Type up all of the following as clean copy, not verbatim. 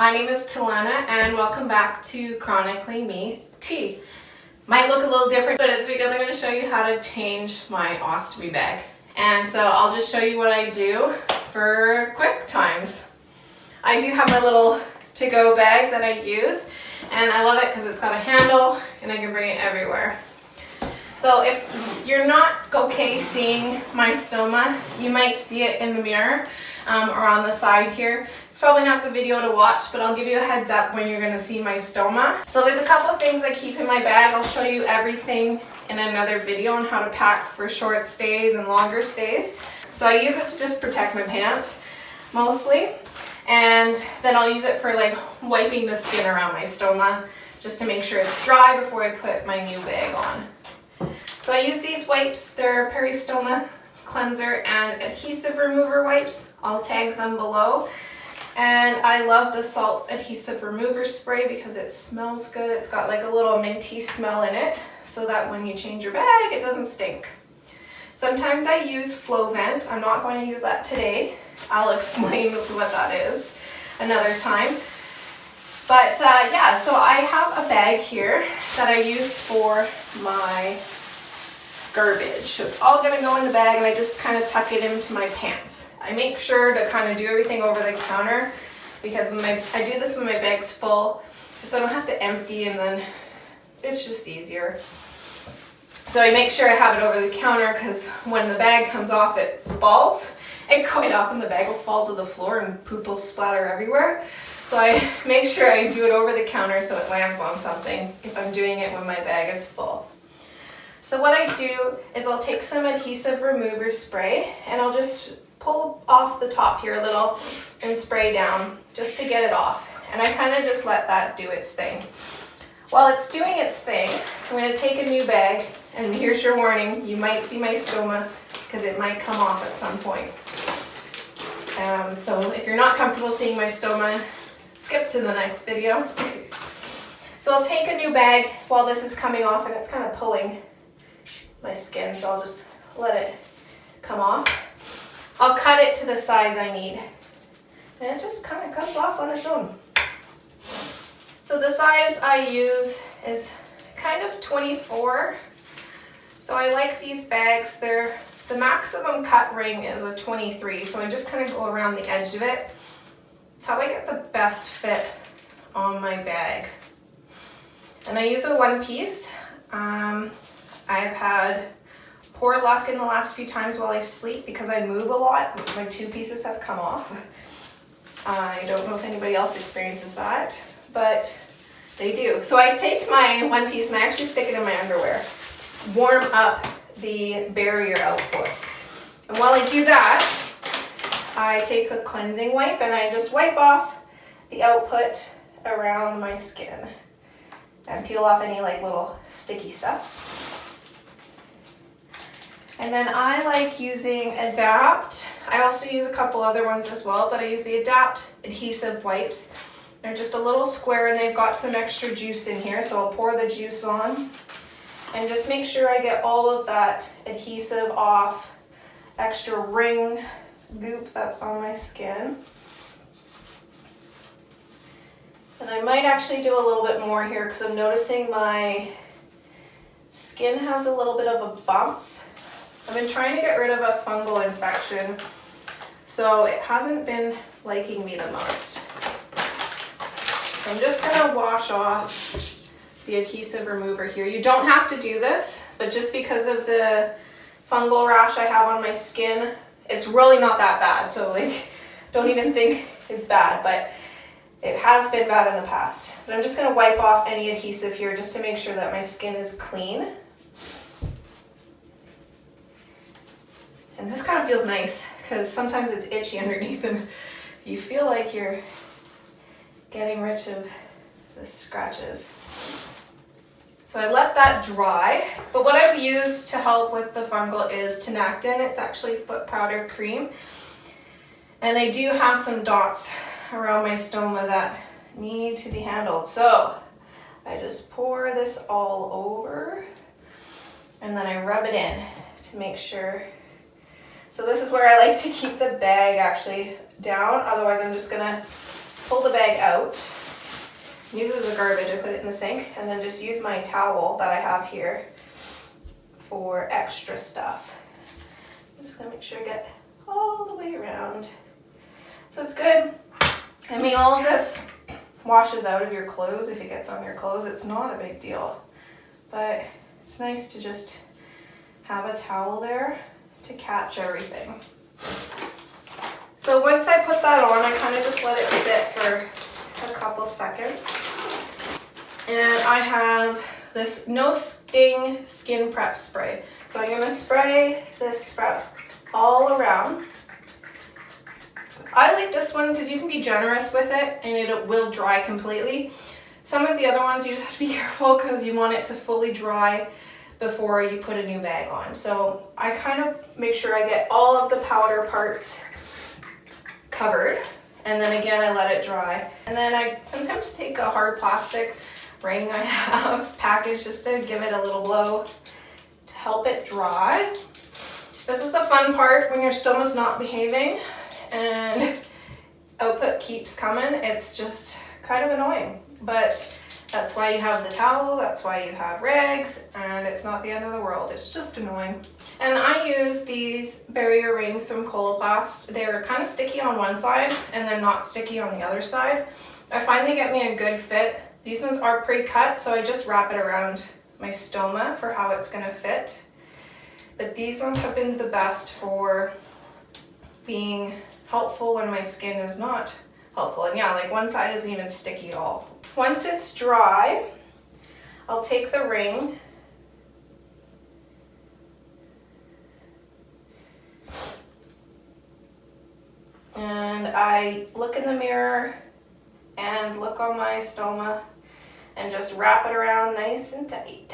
My name is Talana and welcome back to Chronically Me Tea. Might look a little different, but it's because I'm going to show you how to change my ostomy bag. And so I'll just show you what I do for quick times. I do have my little to-go bag that I use, and I love it because it's got a handle and I can bring it everywhere. So if you're not okay seeing my stoma, you might see it in the mirror or on the side here. It's probably not the video to watch, but I'll give you a heads up when you're going to see my stoma. So there's a couple of things I keep in my bag. I'll show you everything in another video on how to pack for short stays and longer stays. So I use it to just protect my pants mostly, and then I'll use it for like wiping the skin around my stoma just to make sure it's dry before I put my new bag on. So I use these wipes. They're Peristomal cleanser and adhesive remover wipes. I'll tag them below. And I love the Salts adhesive remover spray because it smells good. It's got like a little minty smell in it so that when you change your bag, it doesn't stink. Sometimes I use Flovent. I'm not going to use that today. I'll explain what that is another time. But yeah, so I have a bag here that I use for my garbage. So it's all going to go in the bag and I just kind of tuck it into my pants. I make sure to kind of do everything over the counter because when I do this when my bag's full, so I don't have to empty, and then it's just easier. So I make sure I have it over the counter because when the bag comes off, it falls. And quite often the bag will fall to the floor and poop will splatter everywhere. So I make sure I do it over the counter so it lands on something if I'm doing it when my bag is full. So what I do is I'll take some adhesive remover spray and I'll just pull off the top here a little and spray down just to get it off. And I kind of just let that do its thing. While it's doing its thing, I'm going to take a new bag, and here's your warning, you might see my stoma because it might come off at some point. So if you're not comfortable seeing my stoma, skip to the next video. So I'll take a new bag while this is coming off and it's kind of pulling my skin, so I'll just let it come off. I'll cut it to the size I need, and it just kind of comes off on its own. So the size I use is kind of 24. So I like these bags. The maximum cut ring is a 23, so I just kind of go around the edge of it. It's how I get the best fit on my bag. And I use a one piece. I've had poor luck in the last few times while I sleep because I move a lot. My two pieces have come off. I don't know if anybody else experiences that, but they do. So I take my one piece and I actually stick it in my underwear to warm up the barrier output. And while I do that, I take a cleansing wipe and I just wipe off the output around my skin and peel off any like little sticky stuff. And then I like using Adapt. I also use a couple other ones as well, but I use the Adapt adhesive wipes. They're just a little square and they've got some extra juice in here, so I'll pour the juice on and just make sure I get all of that adhesive off, extra ring goop that's on my skin. And I might actually do a little bit more here because I'm noticing my skin has a little bit of a bumps. I've been trying to get rid of a fungal infection, so it hasn't been liking me the most. So I'm just going to wash off the adhesive remover here. You don't have to do this, but just because of the fungal rash I have on my skin, it's really not that bad. So like, don't even think it's bad, but it has been bad in the past. But I'm just going to wipe off any adhesive here just to make sure that my skin is clean. And this kind of feels nice because sometimes it's itchy underneath and you feel like you're getting rid of the scratches. So I let that dry, but what I've used to help with the fungal is Tinactin. It's actually foot powder cream. And I do have some dots around my stoma that need to be handled. So I just pour this all over and then I rub it in to make sure. So this is where I like to keep the bag actually down, otherwise I'm just gonna pull the bag out, use it as a garbage, I put it in the sink, and then just use my towel that I have here for extra stuff. I'm just gonna make sure I get all the way around. So it's good. I mean, all of this washes out of your clothes. If it gets on your clothes, it's not a big deal. But it's nice to just have a towel there to catch everything. So once I put that on, I kind of just let it sit for a couple seconds. And I have this no sting skin prep spray. So I'm going to spray this prep all around. I like this one because you can be generous with it and it will dry completely. Some of the other ones you just have to be careful because you want it to fully dry before you put a new bag on. So I kind of make sure I get all of the powder parts covered, and then again I let it dry. And then I sometimes take a hard plastic ring I have packaged just to give it a little blow to help it dry. This is the fun part when your stoma's not behaving and output keeps coming. It's just kind of annoying, but that's why you have the towel, that's why you have rags, and it's not the end of the world, it's just annoying. And I use these barrier rings from Coloplast. They're kind of sticky on one side and then not sticky on the other side. I find they get me a good fit. These ones are pre-cut, so I just wrap it around my stoma for how it's gonna fit. But these ones have been the best for being helpful when my skin is not helpful. And yeah, like one side isn't even sticky at all. Once it's dry, I'll take the ring and I look in the mirror and look on my stoma and just wrap it around nice and tight.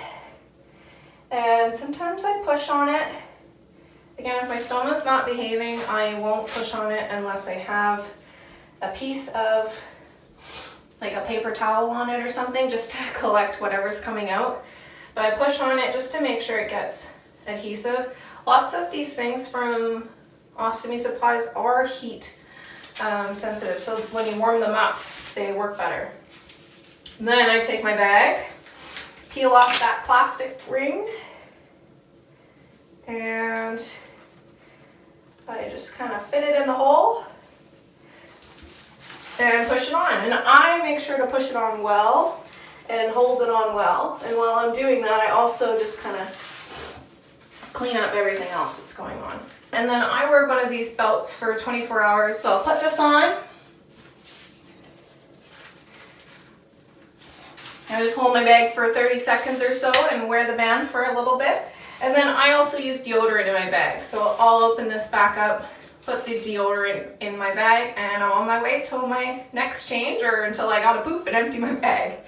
And sometimes I push on it. Again, if my stoma's not behaving, I won't push on it unless I have a piece of like a paper towel on it or something just to collect whatever's coming out. But I push on it just to make sure it gets adhesive. Lots of these things from Ostomy supplies are heat sensitive, so when you warm them up, they work better. And then I take my bag, peel off that plastic ring, and I just kind of fit it in the hole and push it on. And I make sure to push it on well and hold it on well. And while I'm doing that, I also just kind of clean up everything else that's going on. And then I wear one of these belts for 24 hours. So I'll put this on. I just hold my bag for 30 seconds or so and wear the band for a little bit. And then I also use deodorant in my bag. So I'll open this back up, put the deodorant in my bag, and I'm on my way till my next change or until I gotta poop and empty my bag.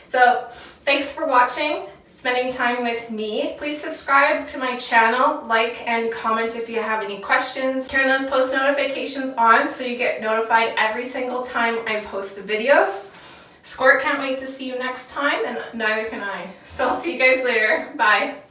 So thanks for watching, spending time with me. Please subscribe to my channel, like and comment if you have any questions. Turn those post notifications on so you get notified every single time I post a video. Squirt can't wait to see you next time, and neither can I. So I'll see you guys later. Bye.